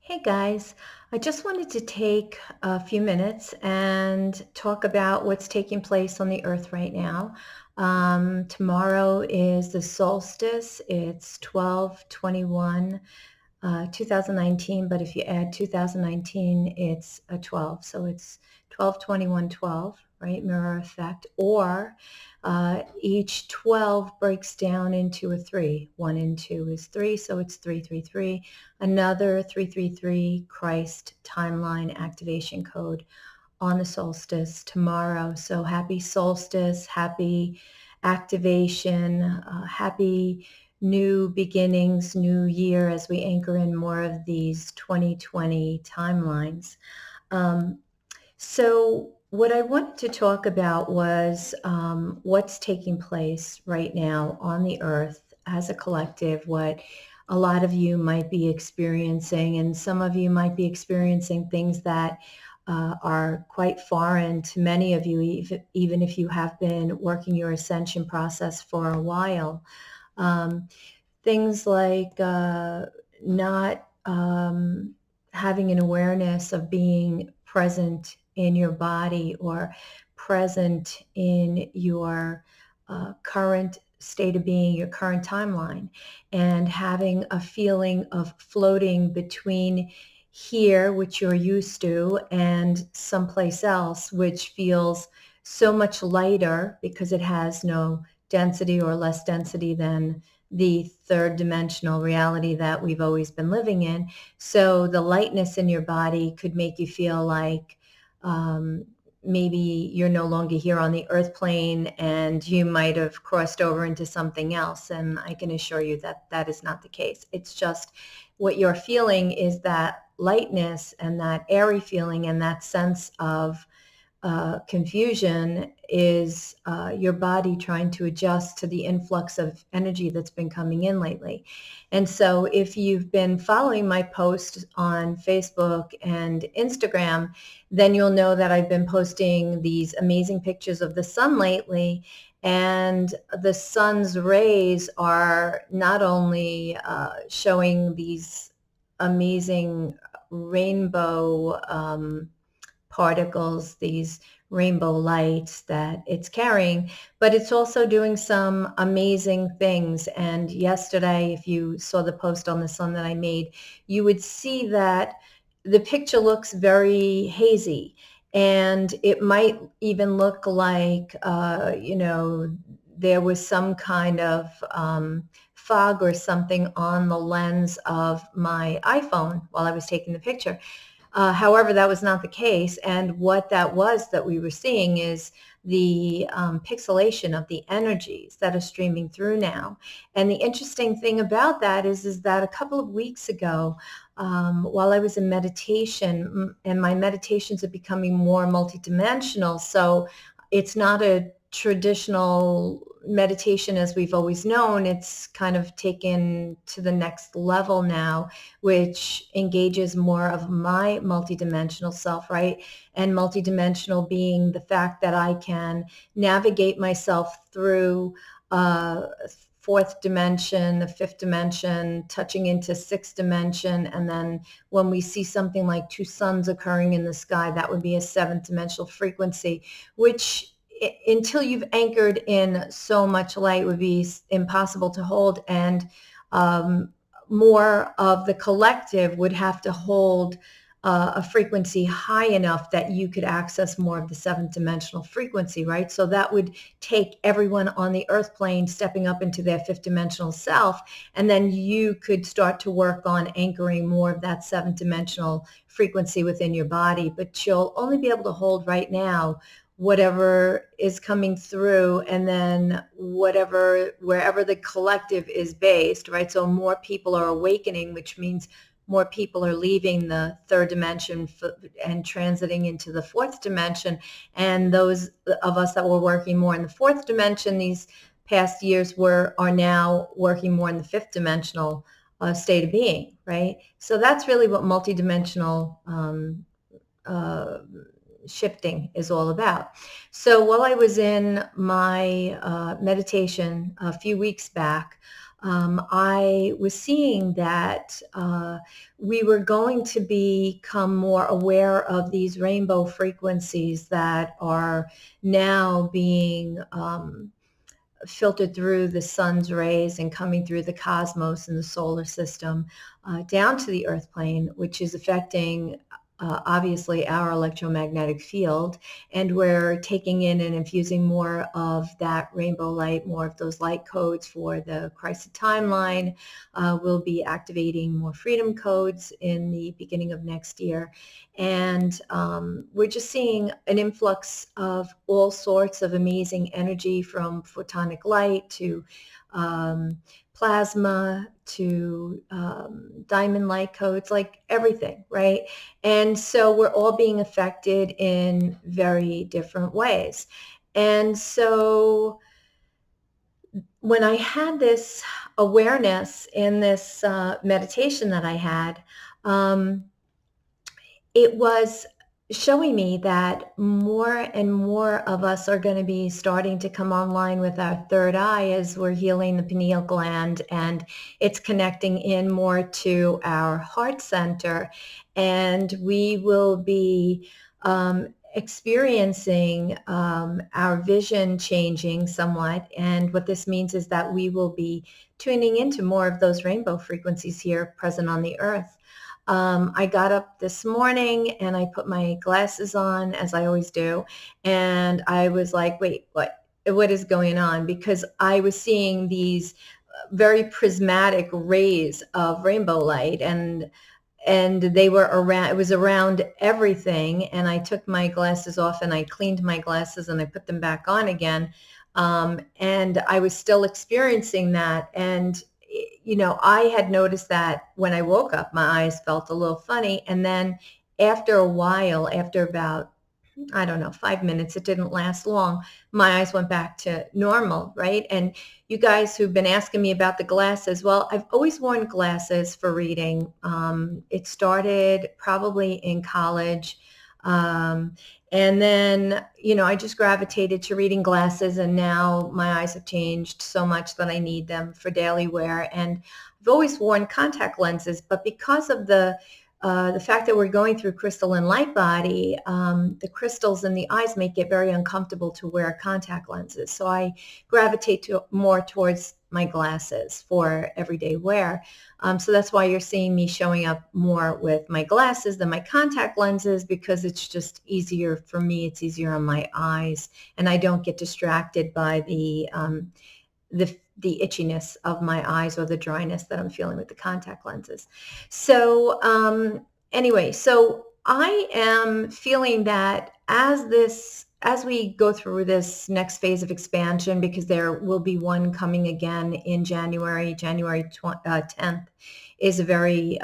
Hey guys, I just wanted to take a few minutes and talk about what's taking place on the earth right now. Tomorrow is the solstice. It's 12/21, 2019, but if you add 2019, it's a 12. So it's 12/21/12, right? Mirror effect. Or each 12 breaks down into a 3. 1 and 2 is 3, so it's 333. Another 333 Christ timeline activation code on the solstice tomorrow. So happy solstice, happy activation, happy new beginnings, new year as we anchor in more of these 2020 timelines. Um, so what I wanted to talk about was what's taking place right now on the earth as a collective, what a lot of you might be experiencing, and some of you might be experiencing things that are quite foreign to many of you, even if you have been working your ascension process for a while. Um, Things like not having an awareness of being present in your body or present in your current state of being, your current timeline, and having a feeling of floating between here, which you're used to, and someplace else, which feels so much lighter because it has no density or less density than the third dimensional reality that we've always been living in. So the lightness in your body could make you feel like um, maybe you're no longer here on the earth plane and you might have crossed over into something else. And I can assure you that that is not the case. It's just what you're feeling is that lightness and that airy feeling and that sense of confusion is your body trying to adjust to the influx of energy that's been coming in lately. And so if you've been following my posts on Facebook and Instagram, then you'll know that I've been posting these amazing pictures of the sun lately. And the sun's rays are not only showing these amazing rainbow particles, these rainbow lights that it's carrying, but it's also doing some amazing things. And yesterday, if you saw the post on the sun that I made, you would see that the picture looks very hazy. And it might even look like, there was some kind of fog or something on the lens of my iPhone while I was taking the picture. However, that was not the case. And what that was that we were seeing is the pixelation of the energies that are streaming through now. And the interesting thing about that is that a couple of weeks ago, while I was in meditation, and my meditations are becoming more multidimensional, so it's not a traditional meditation as we've always known. It's kind of taken to the next level now, which engages more of my multidimensional self, right? And multidimensional being the fact that I can navigate myself through fourth dimension, the fifth dimension, touching into sixth dimension. And then when we see something like two suns occurring in the sky, that would be a seventh dimensional frequency, which until you've anchored in so much light would be impossible to hold. And more of the collective would have to hold a frequency high enough that you could access more of the seventh dimensional frequency, right? So that would take everyone on the earth plane stepping up into their fifth dimensional self, and then you could start to work on anchoring more of that seventh dimensional frequency within your body. But you'll only be able to hold right now whatever is coming through, and then wherever the collective is based, right? So more people are awakening, which means more people are leaving the third dimension and transiting into the fourth dimension. And those of us that were working more in the fourth dimension these past years are now working more in the fifth dimensional state of being, right? So that's really what multidimensional uh, shifting is all about. So while I was in my meditation a few weeks back, I was seeing that we were going to become more aware of these rainbow frequencies that are now being filtered through the sun's rays and coming through the cosmos and the solar system down to the earth plane, which is affecting obviously our electromagnetic field. And we're taking in and infusing more of that rainbow light, more of those light codes for the Christ timeline. We'll be activating more freedom codes in the beginning of next year. And we're just seeing an influx of all sorts of amazing energy, from photonic light to um, plasma to diamond light codes, like everything, right? And so we're all being affected in very different ways. And so when I had this awareness in this meditation that I had, um, it was showing me that more and more of us are going to be starting to come online with our third eye as we're healing the pineal gland, and it's connecting in more to our heart center, and we will be experiencing our vision changing somewhat. And what this means is that we will be tuning into more of those rainbow frequencies here present on the earth. I got up this morning and I put my glasses on, as I always do, and I was like, wait, what is going on? Because I was seeing these very prismatic rays of rainbow light, and they were around, it was around everything. And I took my glasses off and I cleaned my glasses and I put them back on again. And I was still experiencing that. And, I had noticed that when I woke up, my eyes felt a little funny. And then after a while, after about, I don't know, 5 minutes, it didn't last long, my eyes went back to normal, right? And you guys who've been asking me about the glasses, well, I've always worn glasses for reading. It started probably in college. Um, and then, I just gravitated to reading glasses, and now my eyes have changed so much that I need them for daily wear. And I've always worn contact lenses, but because of the fact that we're going through crystalline light body, the crystals in the eyes make it very uncomfortable to wear contact lenses. So I gravitate more towards my glasses for everyday wear. So that's why you're seeing me showing up more with my glasses than my contact lenses, because it's just easier for me. It's easier on my eyes, and I don't get distracted by the itchiness of my eyes or the dryness that I'm feeling with the contact lenses. So anyway, so I am feeling that as we go through this next phase of expansion, because there will be one coming again in January 10th is a very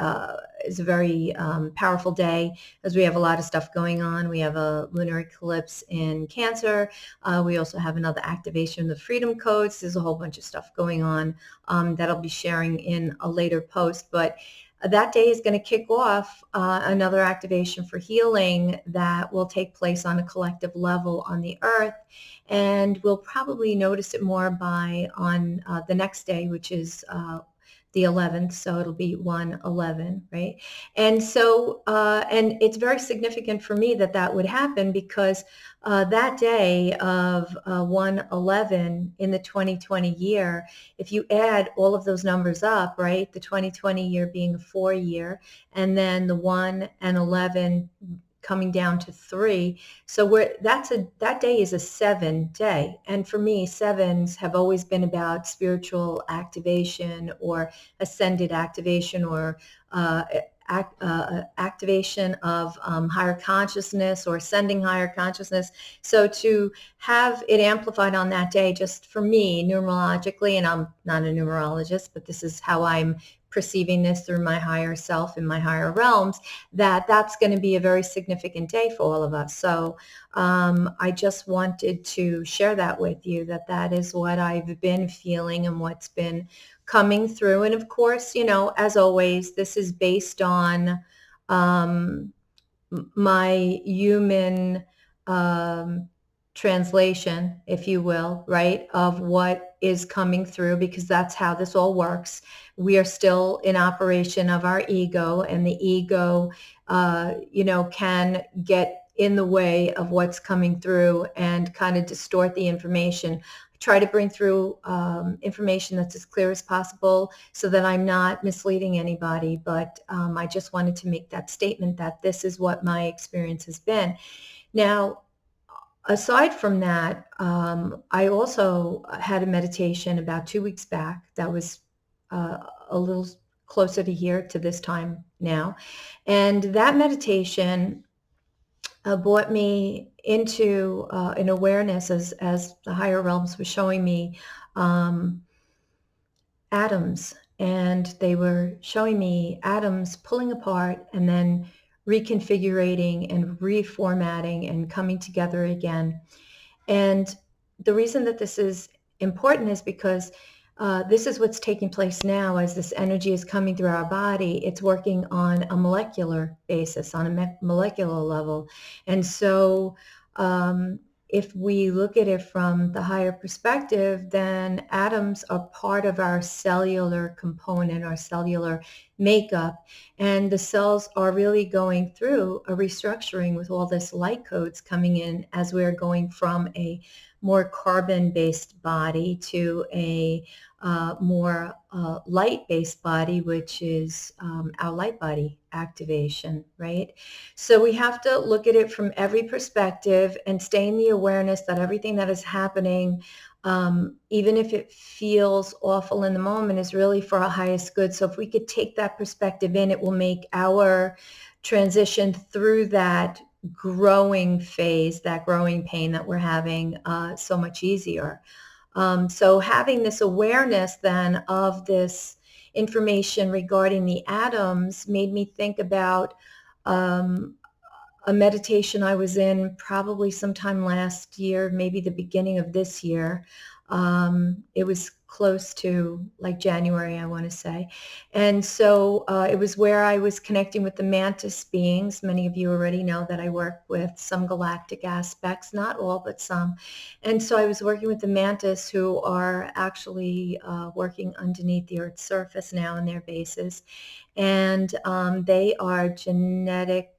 powerful day, as we have a lot of stuff going on. We have a lunar eclipse in Cancer. We also have another activation of the Freedom Codes. There's a whole bunch of stuff going on that I'll be sharing in a later post. But that day is going to kick off another activation for healing that will take place on a collective level on the earth. And we'll probably notice it more on the next day, which is the 11th, so it'll be 1/11, right? And so, and it's very significant for me that would happen, because that day of 1/11 in the 2020 year, if you add all of those numbers up, right, the 2020 year being a 4 year, and then the 1 and 11 coming down to 3. So that day is a 7 day. And for me, sevens have always been about spiritual activation or ascended activation, or activation of higher consciousness or ascending higher consciousness. So to have it amplified on that day, just for me, numerologically, and I'm not a numerologist, but this is how I'm perceiving this through my higher self and my higher realms, that's going to be a very significant day for all of us. So I just wanted to share that with you, that is what I've been feeling and what's been coming through. And of course, as always, this is based on my human translation, if you will, right, of what is coming through, because that's how this all works. We are still in operation of our ego, and the ego, can get in the way of what's coming through and kind of distort the information. I try to bring through information that's as clear as possible so that I'm not misleading anybody. But I just wanted to make that statement that this is what my experience has been. Now, aside from that, I also had a meditation about 2 weeks back that was a little closer to here to this time now. And that meditation brought me into an awareness as the higher realms were showing me um, atoms. And they were showing me atoms pulling apart and then reconfiguring and reformatting and coming together again. And the reason that this is important is because this is what's taking place now as this energy is coming through our body. It's working on a molecular basis, on a molecular level. And so if we look at it from the higher perspective, then atoms are part of our cellular component, our cellular makeup. And the cells are really going through a restructuring with all this light codes coming in as we're going from a more carbon-based body to a more light-based body, which is our light body activation, right? So we have to look at it from every perspective and stay in the awareness that everything that is happening, even if it feels awful in the moment, is really for our highest good. So if we could take that perspective in, it will make our transition through that growing phase, that growing pain that we're having, so much easier. So having this awareness then of this information regarding the atoms made me think about um, a meditation I was in probably sometime last year, maybe the beginning of this year. It was close to like January, I want to say. And so it was where I was connecting with the mantis beings. Many of you already know that I work with some galactic aspects, not all, but some. And so I was working with the mantis, who are actually working underneath the Earth's surface now in their bases. And they are genetic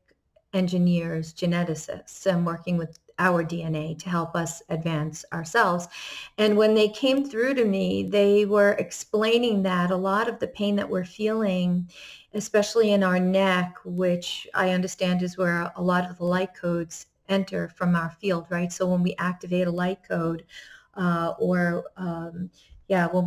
engineers, geneticists, and working with our DNA to help us advance ourselves. And when they came through to me, they were explaining that a lot of the pain that we're feeling, especially in our neck, which I understand is where a lot of the light codes enter from our field, right? So when we activate a light code, when we're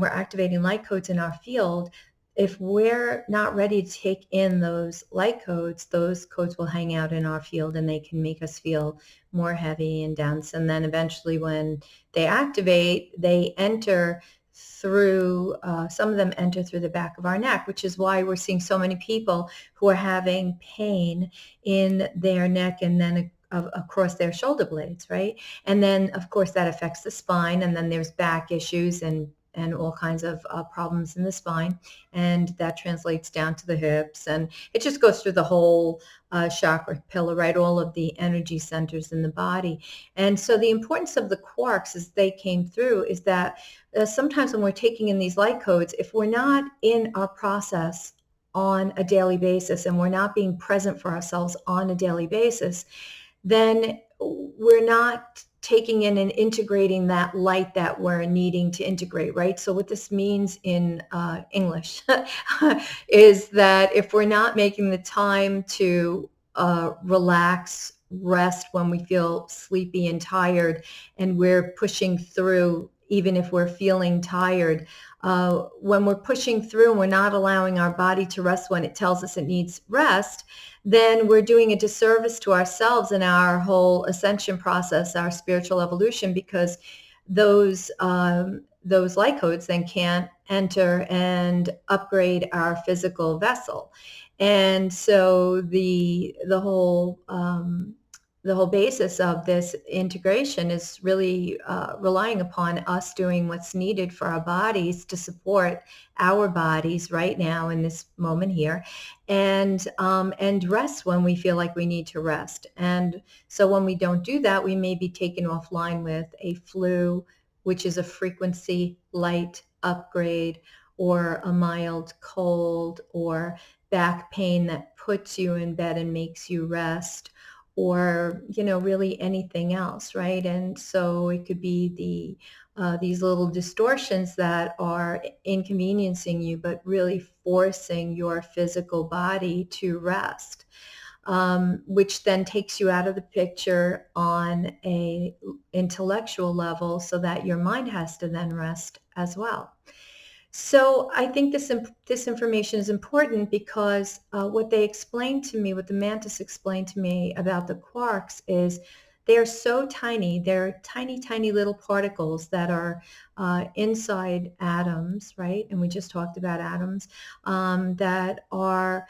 activating light codes in our field, if we're not ready to take in those light codes, those codes will hang out in our field and they can make us feel more heavy and dense. And then eventually when they activate, they enter through, some of them enter through the back of our neck, which is why we're seeing so many people who are having pain in their neck and then across their shoulder blades, right? And then, of course, that affects the spine, and then there's back issues and all kinds of problems in the spine, and that translates down to the hips, and it just goes through the whole chakra pillar, right? All of the energy centers in the body. And so the importance of the quarks as they came through is that sometimes when we're taking in these light codes, if we're not in our process on a daily basis and we're not being present for ourselves on a daily basis, then we're not taking in and integrating that light that we're needing to integrate, right? So what this means in English is that if we're not making the time to relax, rest when we feel sleepy and tired, and we're pushing through even if we're feeling tired, when we're pushing through and we're not allowing our body to rest when it tells us it needs rest, then we're doing a disservice to ourselves and our whole ascension process, our spiritual evolution, because those light codes then can't enter and upgrade our physical vessel. And so the whole basis of this integration is really relying upon us doing what's needed for our bodies to support our bodies right now in this moment here, and rest when we feel like we need to rest. And so when we don't do that, we may be taken offline with a flu, which is a frequency light upgrade, or a mild cold, or back pain that puts you in bed and makes you rest, or, really anything else, right? And so it could be these little distortions that are inconveniencing you, but really forcing your physical body to rest, which then takes you out of the picture on a intellectual level, so that your mind has to then rest as well. So I think this information is important because what they explained to me, what the mantis explained to me about the quarks, is they are so tiny. They're tiny, tiny little particles that are inside atoms, right? And we just talked about atoms, that are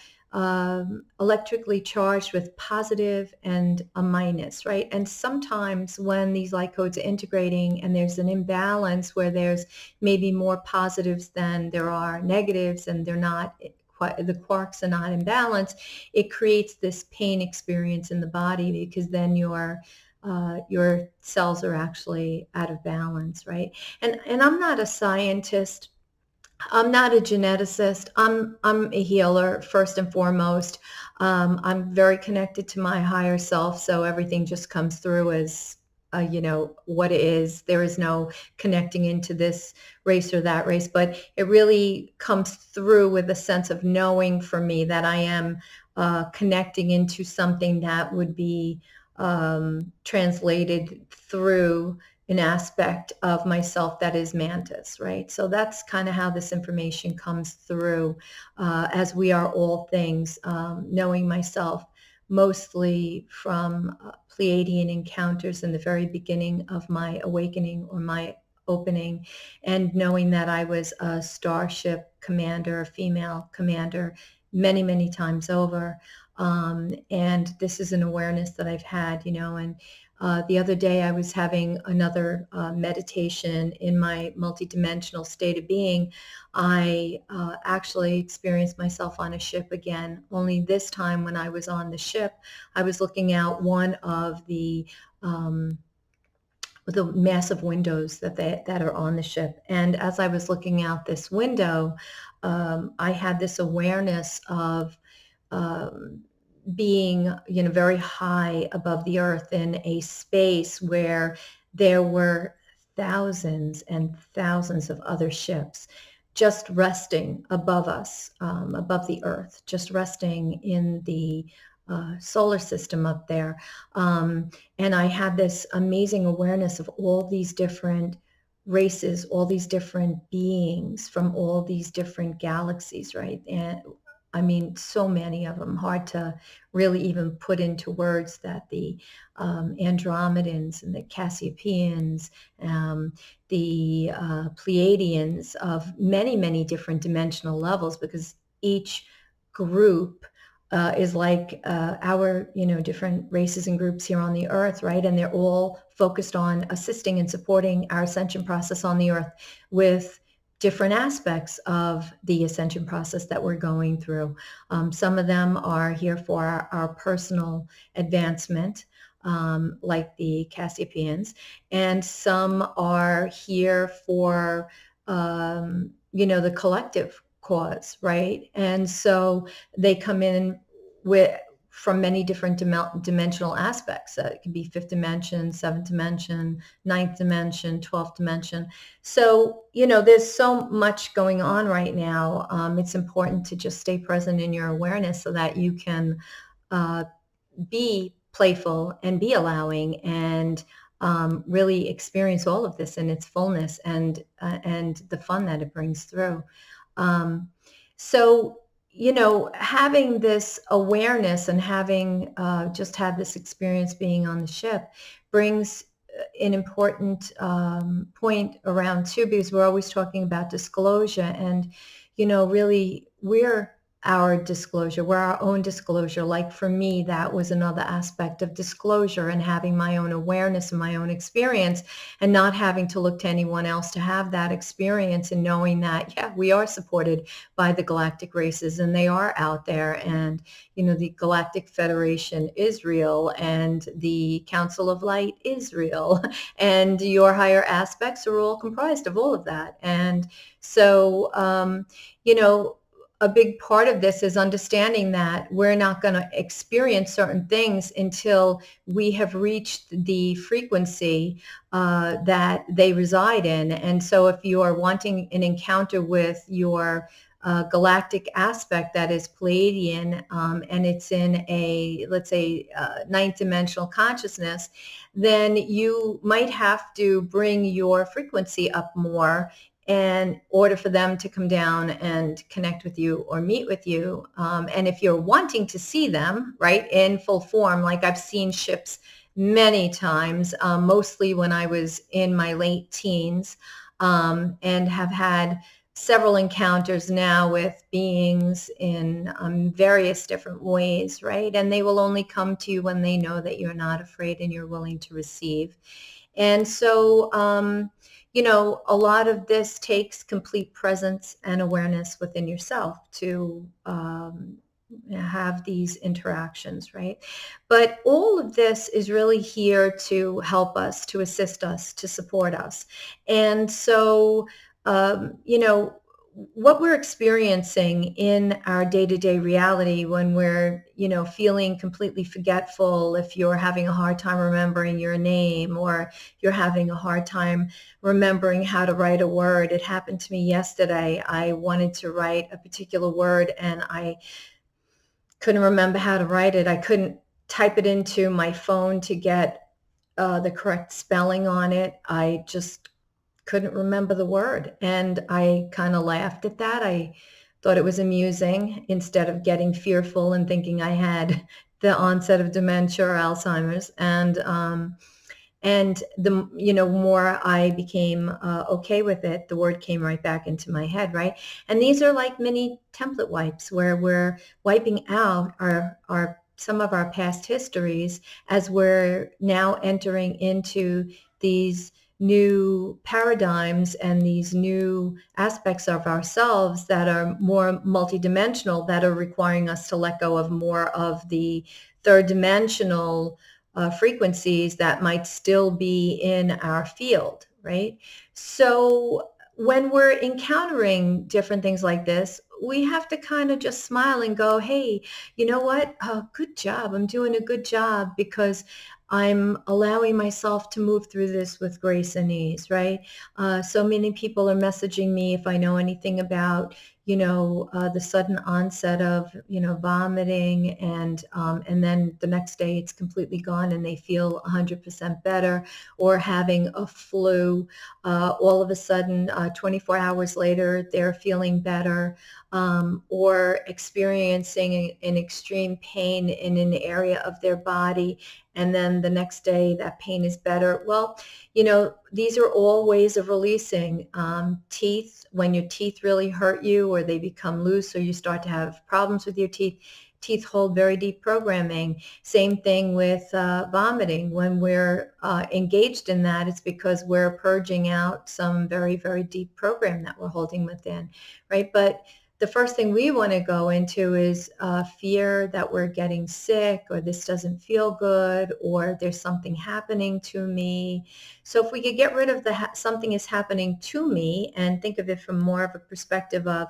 electrically charged with positive and a minus, right? And sometimes when these light codes are integrating and there's an imbalance where there's maybe more positives than there are negatives, and they're not quite, the quarks are not in balance, it creates this pain experience in the body, because then your cells are actually out of balance, right? And I'm not a scientist. I'm not a geneticist. I'm a healer first and foremost. I'm very connected to my higher self, so everything just comes through as what it is. There is no connecting into this race or that race, but it really comes through with a sense of knowing for me that I am connecting into something that would be translated through an aspect of myself that is mantis, right? So that's kind of how this information comes through, as we are all things, knowing myself mostly from Pleiadian encounters in the very beginning of my awakening, or my opening, and knowing that I was a starship commander, a female commander, many, many times over. And this is an awareness that I've had, and the other day I was having another meditation in my multidimensional state of being. I actually experienced myself on a ship again, only this time when I was on the ship, I was looking out one of the massive windows that are on the ship. And as I was looking out this window, I had this awareness of um, being, very high above the earth in a space where there were thousands and thousands of other ships just resting above us, above the earth, just resting in the solar system up there. And I had this amazing awareness of all these different races, all these different beings from all these different galaxies, right? And I mean, so many of them, hard to really even put into words, that the Andromedans and the Cassiopeians, the Pleiadians, of many, many different dimensional levels, because each group is like our, different races and groups here on the earth, right? And they're all focused on assisting and supporting our ascension process on the earth, with different aspects of the ascension process that we're going through. Some of them are here for our personal advancement, like the Cassiopeians, and some are here for, the collective cause, right? And so they come in with from many different dimensional aspects. It can be fifth dimension, seventh dimension, ninth dimension, 12th dimension. So, there's so much going on right now. It's important to just stay present in your awareness, so that you can be playful and be allowing, and really experience all of this in its fullness, and the fun that it brings through. So, having this awareness, and having just had this experience being on the ship, brings an important point around too, because we're always talking about disclosure, and really our disclosure. We're our own disclosure. Like for me, that was another aspect of disclosure and having my own awareness and my own experience and not having to look to anyone else to have that experience and knowing that, yeah, we are supported by the galactic races and they are out there. And, the Galactic Federation is real and the Council of Light is real and your higher aspects are all comprised of all of that. And so, you know, a big part of this is understanding that we're not going to experience certain things until we have reached the frequency that they reside in. And so if you are wanting an encounter with your galactic aspect that is Pleiadian, and it's in a, let's say, ninth dimensional consciousness, then you might have to bring your frequency up more in order for them to come down and connect with you or meet with you. And if you're wanting to see them, right, in full form, like I've seen ships many times, mostly when I was in my late teens, and have had several encounters now with beings in various different ways, right? And they will only come to you when they know that you're not afraid and you're willing to receive. And so, a lot of this takes complete presence and awareness within yourself to have these interactions, right? But all of this is really here to help us, to assist us, to support us. And so, what we're experiencing in our day-to-day reality when we're, feeling completely forgetful, if you're having a hard time remembering your name or you're having a hard time remembering how to write a word. It happened to me yesterday. I wanted to write a particular word and I couldn't remember how to write it. I couldn't type it into my phone to get the correct spelling on it. I just couldn't remember the word. And I kind of laughed at that. I thought it was amusing instead of getting fearful and thinking I had the onset of dementia or Alzheimer's. And the, more I became okay with it, the word came right back into my head, right? And these are like mini template wipes where we're wiping out some of our past histories as we're now entering into these new paradigms and these new aspects of ourselves that are more multidimensional, that are requiring us to let go of more of the third dimensional frequencies that might still be in our field, right? So when we're encountering different things like this, we have to kind of just smile and go, hey, you know what? Good job. I'm doing a good job because I'm allowing myself to move through this with grace and ease, right? So many people are messaging me if I know anything about, the sudden onset of, vomiting and then the next day it's completely gone and they feel 100% better, or having a flu, all of a sudden 24 hours later they're feeling better, or experiencing an extreme pain in an area of their body and then the next day that pain is better. Well, these are all ways of releasing. Teeth, when your teeth really hurt you or they become loose or you start to have problems with your teeth hold very deep programming. Same thing with vomiting. When we're engaged in that, it's because we're purging out some very, very deep program that we're holding within, right? But the first thing we want to go into is fear that we're getting sick or this doesn't feel good or there's something happening to me. So if we could get rid of the something is happening to me and think of it from more of a perspective of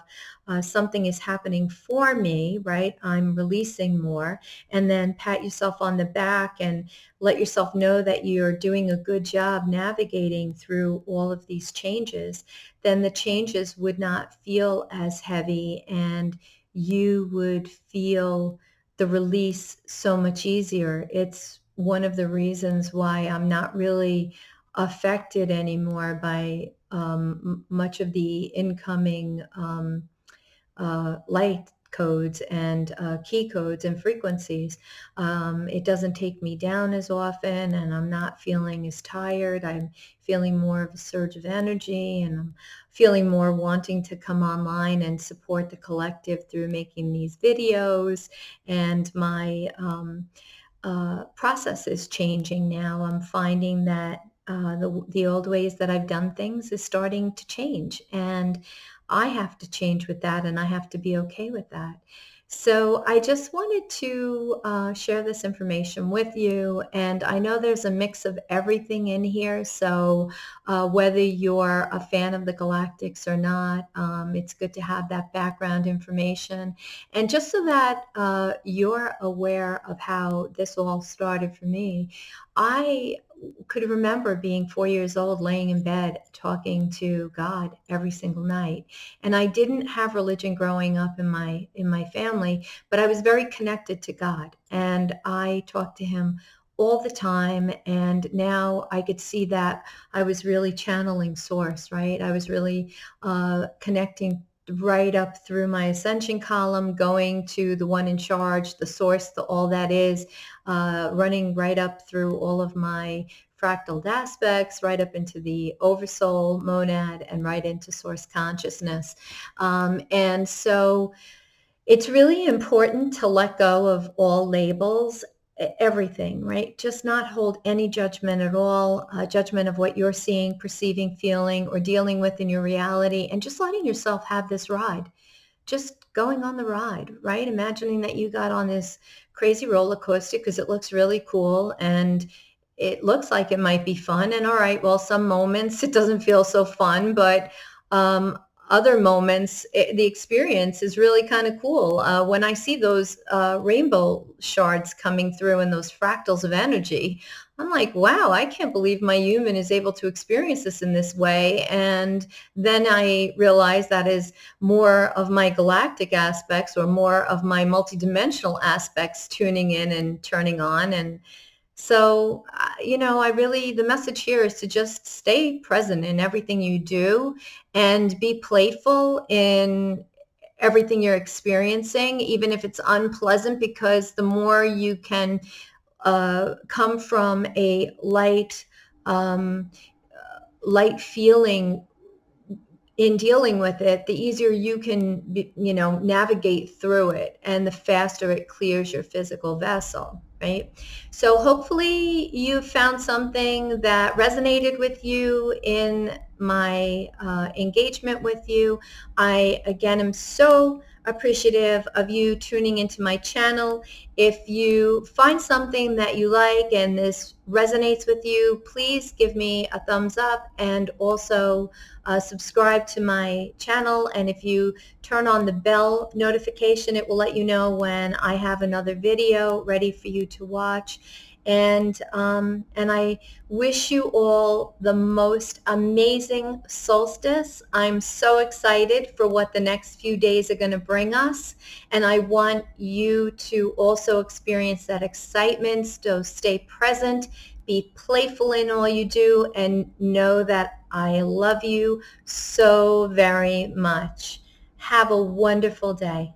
something is happening for me, right? I'm releasing more, and then pat yourself on the back and let yourself know that you're doing a good job navigating through all of these changes, then the changes would not feel as heavy and you would feel the release so much easier. It's one of the reasons why I'm not really affected anymore by much of the incoming light codes and key codes and frequencies. It doesn't take me down as often, and I'm not feeling as tired. I'm feeling more of a surge of energy, and I'm feeling more wanting to come online and support the collective through making these videos. And my process is changing now. I'm finding that the old ways that I've done things is starting to change, and I have to change with that, and I have to be okay with that. So I just wanted to share this information with you, and I know there's a mix of everything in here. So whether you're a fan of the Galactics or not, it's good to have that background information. And just so that you're aware of how this all started for me, I could remember being 4 years old, laying in bed, talking to God every single night. And I didn't have religion growing up in my family, but I was very connected to God, and I talked to him all the time. And now I could see that I was really channeling source, right? I was really connecting right up through my ascension column, going to the one in charge, the source, the all that is, running right up through all of my fractaled aspects, right up into the oversoul monad, and right into source consciousness. And so it's really important to let go of all labels, everything, right? Just not hold any judgment at all, judgment of what you're seeing, perceiving, feeling, or dealing with in your reality, and just letting yourself have this ride, just going on the ride, right? Imagining that you got on this crazy roller coaster because it looks really cool and it looks like it might be fun. And all right, well, some moments it doesn't feel so fun, but other moments, the experience is really kind of cool. When I see those rainbow shards coming through and those fractals of energy, I'm like, wow, I can't believe my human is able to experience this in this way. And then I realize that is more of my galactic aspects, or more of my multidimensional aspects tuning in and turning on. And so, I really, the message here is to just stay present in everything you do and be playful in everything you're experiencing, even if it's unpleasant, because the more you can come from a um, light feeling in dealing with it, the easier you can, navigate through it, and the faster it clears your physical vessel, right? So hopefully you found something that resonated with you in my engagement with you. I, again, am so appreciative of you tuning into my channel. If you find something that you like and this resonates with you, please give me a thumbs up, and also subscribe to my channel. And if you turn on the bell notification, it will let you know when I have another video ready for you to watch. And I wish you all the most amazing solstice. I'm so excited for what the next few days are going to bring us, and I want you to also experience that excitement. So stay present, be playful in all you do, and know that I love you so very much. Have a wonderful day.